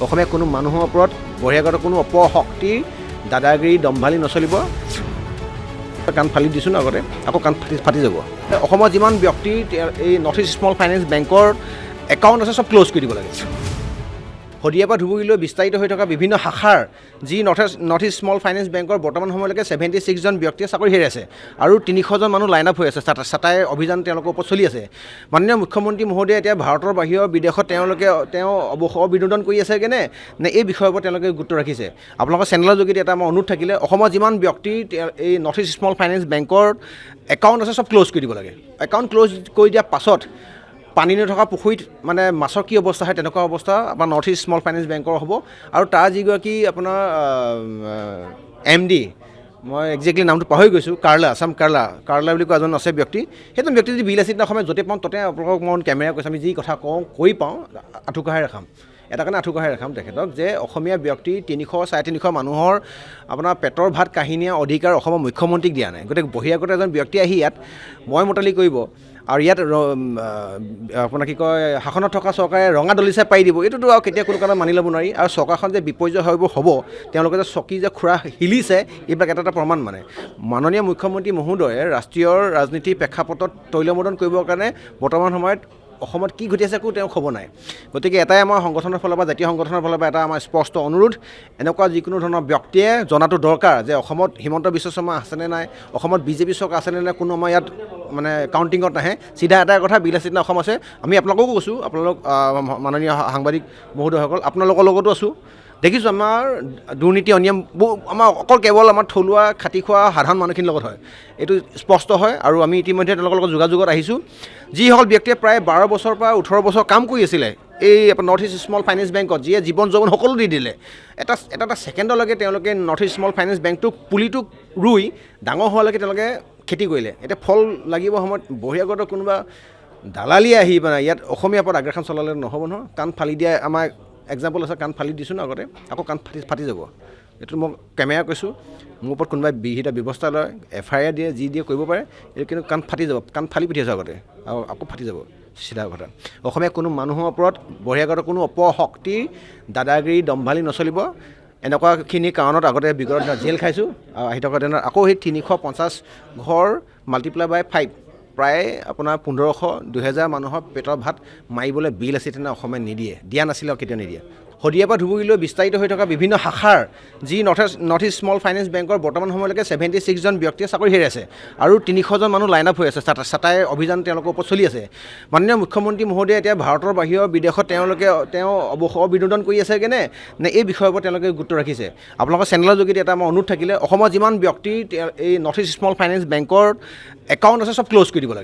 অসমীয়া কোনো মানুহৰ ওপৰত বহিৰাগত কোনো অপশক্তিৰ দাদাগিৰি দম্ভালি নচলিব। কাণ ফালি দিছোঁ ন আগতে, আকৌ কাণ ফাটি যাব। অসমৰ যিমান ব্যক্তিৰ এই নৰ্থ ইষ্ট স্মল ফাইনেন্স বেংকৰ একাউণ্ট আছে চব ক্ল'জ কৰি দিব লাগে। শদিয়াৰ পৰা ধুবুৰীলৈ বিস্তাৰিত হৈ থকা বিভিন্ন শাখাৰ যি নৰ্থ ইষ্ট স্মল ফাইনেন্স বেংকৰ বৰ্তমান সময়লৈকে 76জন ব্যক্তিয়ে চাকৰি হেৰাইছে আৰু 300জন মানুহ লাইন আপ হৈ আছে। ছাটাই অভিযান তেওঁলোকৰ ওপৰত চলি আছে। মাননীয় মুখ্যমন্ত্ৰী মহোদয়ে এতিয়া ভাৰতৰ বাহিৰৰ বিদেশত তেওঁ অৱসৰ বিনোদন কৰি আছে কেনে নে এই বিষয়ৰ ওপৰত তেওঁলোকে গুৰুত্ব ৰাখিছে। আপোনালোকৰ চেনেলৰ যোগেদি এটা আমাৰ অনুৰোধ থাকিলে অসমৰ যিমান ব্যক্তিৰ এই নৰ্থ ইষ্ট স্মল ফাইনেন্স বেংকৰ একাউণ্ট আছে চব ক্ল'জ কৰি দিব লাগে। একাউণ্ট ক্ল'জ কৰি দিয়াৰ পাছত পানী নথকা পুখুৰীত মানে মাছৰ কি অৱস্থা হয় তেনেকুৱা অৱস্থা আপোনাৰ নৰ্থ ইষ্ট স্মল ফাইনেন্স বেংকৰ হ'ব। আৰু তাৰ যিগৰাকী আপোনাৰ MD, মই একজেক্টলি নামটো পাহৰি গৈছোঁ, কাৰ্লা বুলি কোৱা এজন আছে ব্যক্তি। সেইজন ব্যক্তি যদি বিল আছে অসমত য'তে পাওঁ ততে আপোনালোকক মই কেমেৰা কৈছোঁ, আমি যি কথা কৈ পাওঁ আঁঠুকঢ়াই ৰাখাম। এটা কাৰণে আঁঠুকঢ়াই ৰাখাম তেখেতক যে অসমীয়া ব্যক্তি 300-350 মানুহৰ আপোনাৰ পেটৰ ভাত কাহিনীয়া অধিকাৰ অসমৰ মুখ্যমন্ত্ৰীক দিয়া নাই। গতিকে বহিৰাগত এজন ব্যক্তি আহি ইয়াত মই মতালি কৰিব আৰু ইয়াত আপোনাৰ কি কয় শাসনত থকা চৰকাৰে ৰঙা দলিচা পাৰি দিব, এইটোতো আৰু কেতিয়া কোনো কাৰণত মানি ল'ব নোৱাৰি। আৰু চৰকাৰখন যে বিপৰ্যয় হ'ব তেওঁলোকে যে চকী যে খুৰা হিলিছে এইবিলাক এটা প্ৰমাণ। মানে মাননীয় মুখ্যমন্ত্ৰী মহোদয়ে ৰাষ্ট্ৰীয় ৰাজনীতিৰ প্ৰেক্ষাপটত তৈলমোদন কৰিবৰ কাৰণে বৰ্তমান সময়ত অসমত কি ঘটি আছে একো তেওঁ খবৰ নাই। গতিকে এটাই আমাৰ সংগঠনৰ ফালৰ পৰা, জাতীয় সংগঠনৰ ফালৰ পৰা এটা আমাৰ স্পষ্ট অনুৰোধ, এনেকুৱা যিকোনো ধৰণৰ ব্যক্তিয়ে জনাটো দৰকাৰ যে অসমত হিমন্ত বিশ্ব শৰ্মা আছেনে নাই, অসমত বিজেপি চৰকাৰ আছেনে নাই, কোনো আমাৰ ইয়াত মানে কাউণ্টিঙত নাহে। চিধা এটাই কথা, বিল আছে অসম আছে। আমি আপোনালোককো কৈছোঁ, আপোনালোক মাননীয় সাংবাদিক মহোদয়সকল আপোনালোকৰ লগতো আছোঁ। দেখিছোঁ আমাৰ দুৰ্নীতি অনিয়ম আমাৰ অকল কেৱল আমাৰ থলুৱা খাটি খোৱা সাধাৰণ মানুহখিনিৰ লগত হয়, এইটো স্পষ্ট হয়। আৰু আমি ইতিমধ্যে তেওঁলোকৰ লগত যোগাযোগত আহিছোঁ। যিসকল ব্যক্তিয়ে প্ৰায় 12 বছৰৰ পৰা 18 বছৰ কাম কৰি আছিলে এই নৰ্থ ইষ্ট স্মল ফাইনেন্স বেংকত, যিয়ে জীৱন যৌৱন সকলো দি দিলে, এটা ছেকেণ্ডলৈকে তেওঁলোকে নৰ্থ ইষ্ট স্মল ফাইনেন্স বেংকটোক পুলিটোক ৰুই ডাঙৰ হোৱালৈকে তেওঁলোকে খেতি কৰিলে। এতিয়া ফল লাগিব সময়ত বহিৰাগত কোনোবা দালালি আহি মানে ইয়াত অসমীয়াৰ ওপৰত আগ্ৰাসন চলালে নহ'ব নহয়। কাণ ফালি দিয়া আমাৰ এক্সাম্পল আছে, কাণ ফালি দিছোঁ ন আগতে, আকৌ কাণ ফাটি যাব। এইটো মই কেমেৰা কৈছোঁ, মোৰ ওপৰত কোনোবাই বিহিত ব্যৱস্থা লয়, FIR দিয়ে, যি দিয়ে কৰিব পাৰে, এইটো কিন্তু কাণ ফাটি যাব। কাণ ফালি পঠিয়াইছোঁ আগতে আৰু আকৌ ফাটি যাব। চিধা কথা, অসমীয়া কোনো মানুহৰ ওপৰত বহিৰাগত কোনো অপশক্তিৰ দাদাগিৰি দম্ভালি নচলিব। এনেকুৱাখিনি কাৰণত আগতে বিগত দিনত জেল খাইছোঁ আৰু আহি থকা দিনত আকৌ সেই 350 ঘৰ মাল্টিপ্লাই বাই 5 প্ৰায় আপোনাৰ 1500-2000 মানুহৰ পেটৰ ভাত মাৰিবলৈ বিল আছে তেনে অসমে দিয়া নাছিলে আৰু কেতিয়াও নিদিয়ে। শদিয়াৰ পৰা ধুবুৰীলৈ বিস্তাৰিত হৈ থকা বিভিন্ন শাখাৰ যি নৰ্থ ইষ্ট স্মল ফাইনেন্স বেংকৰ বৰ্তমান সময়লৈকে 76জন ব্যক্তিয়ে চাকৰি হেৰাইছে আৰু 300জন মানুহ লাইন আপ হৈ আছে। ছাটাই অভিযান তেওঁলোকৰ ওপৰত চলি আছে। মাননীয় মুখ্যমন্ত্ৰী মহোদয়ে এতিয়া ভাৰতৰ বাহিৰৰ বিদেশত তেওঁ অৱসৰ বিনোদন কৰি আছে কেনে নে এই বিষয়ৰ ওপৰত তেওঁলোকে গুৰুত্ব ৰাখিছে। আপোনালোকৰ চেনেলৰ যোগেদি এটা আমাৰ অনুৰোধ থাকিলে অসমৰ যিমান ব্যক্তিৰ এই নৰ্থ ইষ্ট স্মল ফাইনেন্স বেংকৰ একাউণ্ট আছে চব ক্ল'জ কৰি দিব লাগে।